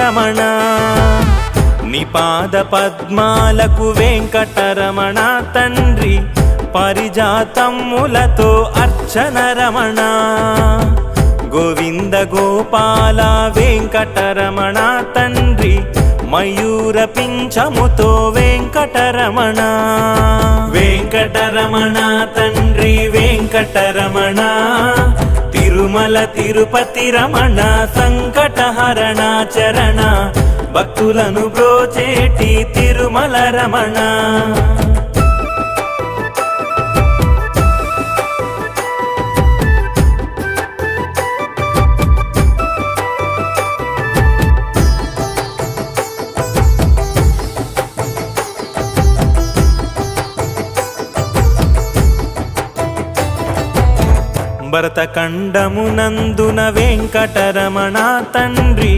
రమణ నిపాద పద్మాలకు వెంకటరమణ తండ్రి పరిజాతమ్ములతో అర్చన రమణ గోవింద గోపాల వెంకటరమణ తండ్రి మయూర పింఛముతో వెంకటరమణ వెంకటరమణ తండ్రి వెంకటరమణ తిరుమల తిరుపతి రమణ సంకటహరణ చరణ భక్తులను బ్రోచేటి తిరుమల రమణ భరతఖండమునందున వెంకటరమణ తండ్రి